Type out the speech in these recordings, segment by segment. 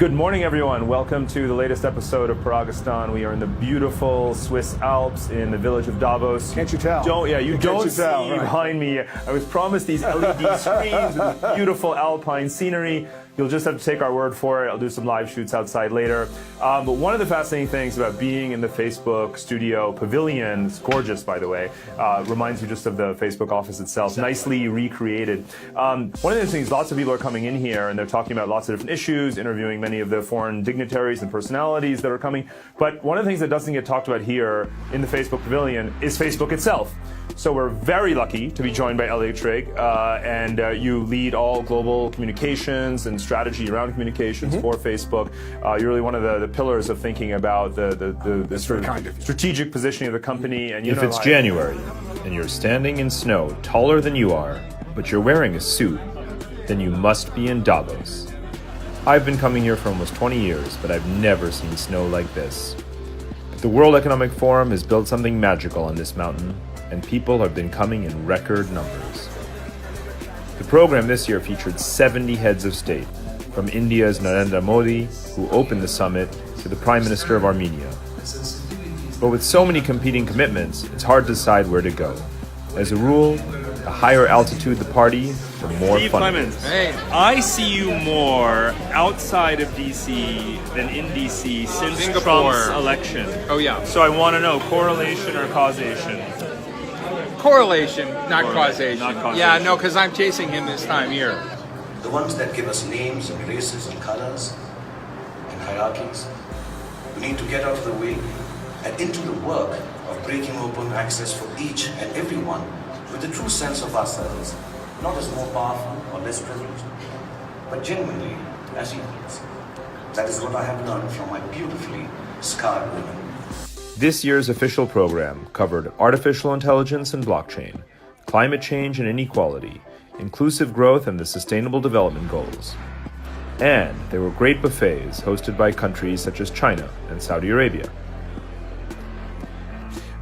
Good morning, everyone. Welcome to the latest episode of Paragistan. We are in the beautiful Swiss Alps in the village of Davos. Can't you tell? You don't see behind me. I was promised these LED screens with beautiful alpine scenery. You'll just have to take our word for it. I'll do some live shoots outside later. But one of the fascinating things about being in the Facebook studio pavilion, it's gorgeous, by the way, reminds you just of the Facebook office itself, nicely recreated. One of the things, lots of people are coming in here and they're talking about lots of different issues, interviewing many of the foreign dignitaries and personalities that are coming. But one of the things that doesn't get talked about here in the Facebook pavilion is Facebook itself. So we're very lucky to be joined by Elliot Trigg, and you lead all global communications and strategy around communications for Facebook. You're really one of the pillars of thinking about the sort of strategic positioning of the company. And if it's January and you're standing in snow taller than you are, but you're wearing a suit, then you must be in Davos. I've been coming here for almost 20 years, but I've never seen snow like this. The World Economic Forum has built something magical on this mountain, and people have been coming in record numbers. The program this year featured 70 heads of state, from India's Narendra Modi, who opened the summit, to the Prime Minister of Armenia. But with so many competing commitments, it's hard to decide where to go. As a rule, the higher altitude the party, the more fun it is. Hey. I see you more outside of D.C. than in D.C. since Singapore. Trump's election. Oh, yeah. So I want to know correlation or causation. Correlation, not causation. Not causation. Yeah, no, because I'm chasing him this time here. The ones that give us names and races and colors and hierarchies. We need to get out of the way and into the work of breaking open access for each and everyone with a true sense of ourselves, not as more powerful or less privileged, but genuinely as equals. That is what I have learned from my beautifully scarred women. This year's official program covered artificial intelligence and blockchain, climate change and inequality, inclusive growth and the Sustainable Development Goals. And there were great buffets hosted by countries such as China and Saudi Arabia.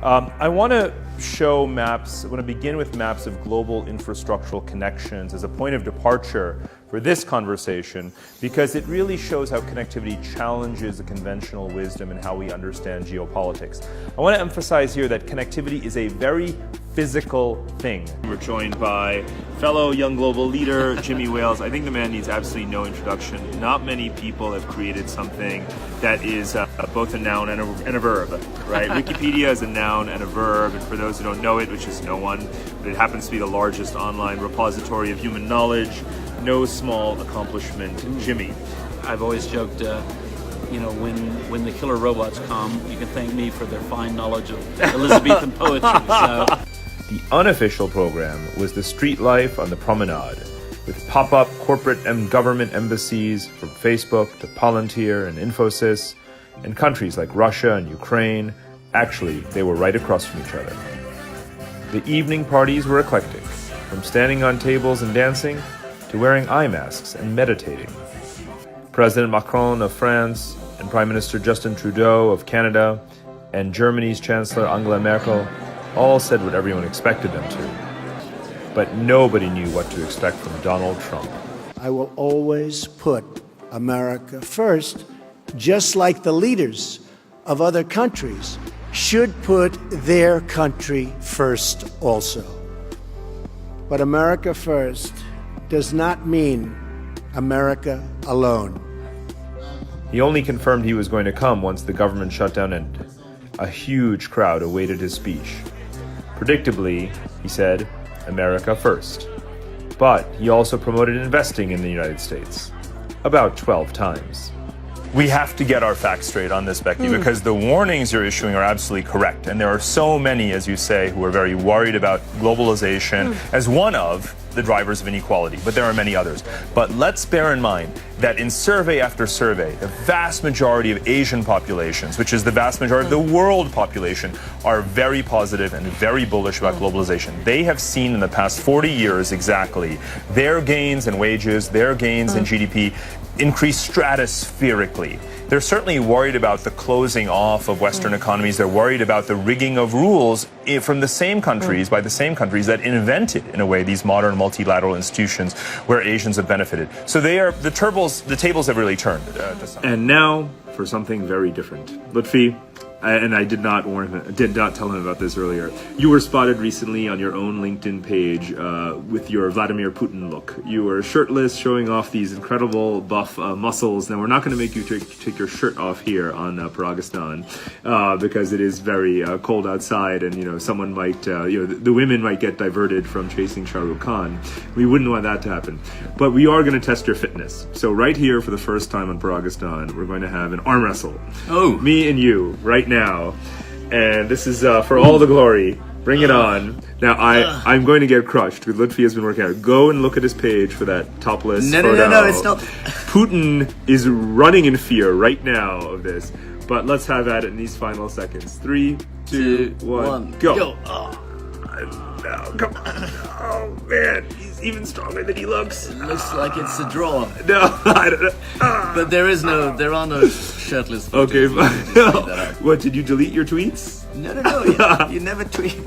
I want to show maps. I want to begin with maps of global infrastructural connections as a point of departure for this conversation, because it really shows how connectivity challenges the conventional wisdom and how we understand geopolitics. I want to emphasize here that connectivity is a very physical thing. We're joined by fellow young global leader, Jimmy Wales. I think the man needs absolutely no introduction. Not many people have created something that is both a noun and a verb, right? Wikipedia is a noun and a verb, and for those who don't know it, which is no one, but it happens to be the largest online repository of human knowledge. No small accomplishment, Jimmy. I've always joked, when the killer robots come, you can thank me for their fine knowledge of Elizabethan poetry. So. The unofficial program was the street life on the promenade, with pop-up corporate and government embassies from Facebook to Palantir and Infosys, and countries like Russia and Ukraine. Actually, they were right across from each other. The evening parties were eclectic, from standing on tables and dancing to wearing eye masks and meditating. President Macron of France and Prime Minister Justin Trudeau of Canada and Germany's Chancellor Angela Merkel all said what everyone expected them to. But nobody knew what to expect from Donald Trump. I will always put America first, just like the leaders of other countries should put their country first also. But America first does not mean America alone. He only confirmed he was going to come once the government shutdown ended. A huge crowd awaited his speech. Predictably, he said, America first. But he also promoted investing in the United States, about 12 times. We have to get our facts straight on this, Becky, because the warnings you're issuing are absolutely correct. And there are so many, as you say, who are very worried about globalization as one of the drivers of inequality, but there are many others. But let's bear in mind that in survey after survey, the vast majority of Asian populations, which is the vast majority of the world population, are very positive and very bullish about globalization. They have seen in the past 40 years exactly their gains in wages, their gains in GDP increase stratospherically. They're certainly worried about the closing off of Western economies. They're worried about the rigging of rules from the same countries, by the same countries that invented, in a way, these modern multilateral institutions where Asians have benefited. So the tables have really turned. And now for something very different. Lutfey, and I did not tell him about this earlier. You were spotted recently on your own LinkedIn page with your Vladimir Putin look. You were shirtless, showing off these incredible buff muscles. Now, we're not going to make you take your shirt off here on Paragistan because it is very cold outside, and someone might, the women might get diverted from chasing Shah Rukh Khan. We wouldn't want that to happen. But we are going to test your fitness. So right here, for the first time on Paragistan, we're going to have an arm wrestle. Oh, me and you right now, and this is for all the glory. Bring it on. Now I'm going to get crushed because Lutfey has been working out. Go and look at his page for that topless photo. No, it's not. Putin is running in fear right now of this, but let's have at it in these final seconds. 3, 2, 1, go. No, come on. Oh man, he's even stronger than he looks. It looks like it's a draw. No, I don't know. But there are no shirtless photos. Okay, fine. What, did you delete your tweets? No. You never tweet.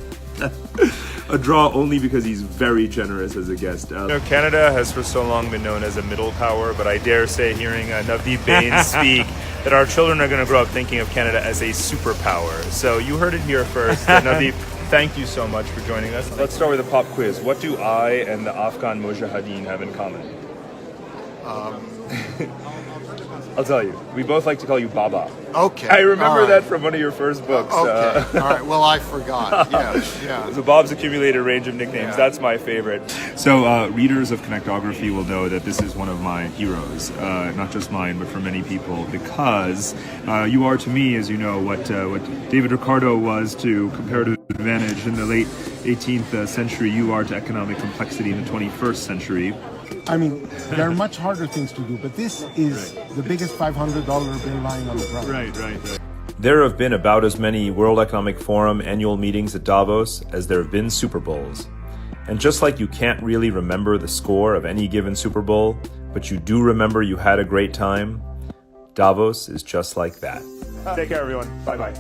A draw only because he's very generous as a guest. Canada has for so long been known as a middle power, but I dare say, hearing Navdeep Bains speak, that our children are going to grow up thinking of Canada as a superpower. So you heard it here first. Navdeep, thank you so much for joining us. Let's start with a pop quiz. What do I and the Afghan Mujahideen have in common? I'll tell you. We both like to call you Baba. Okay. I remember that from one of your first books. Okay. All right. Well, I forgot. Yeah. So Bob's accumulated a range of nicknames. That's my favorite. So readers of Connectography will know that this is one of my heroes, not just mine, but for many people, because you are to me, as you know, what David Ricardo was to comparative advantage in the late 18th century. You are to economic complexity in the 21st century. I mean, there are much harder things to do, but this is the biggest $500 bill lying on the ground. Right. There have been about as many World Economic Forum annual meetings at Davos as there have been Super Bowls. And just like you can't really remember the score of any given Super Bowl, but you do remember you had a great time, Davos is just like that. Take care, everyone. Bye-bye.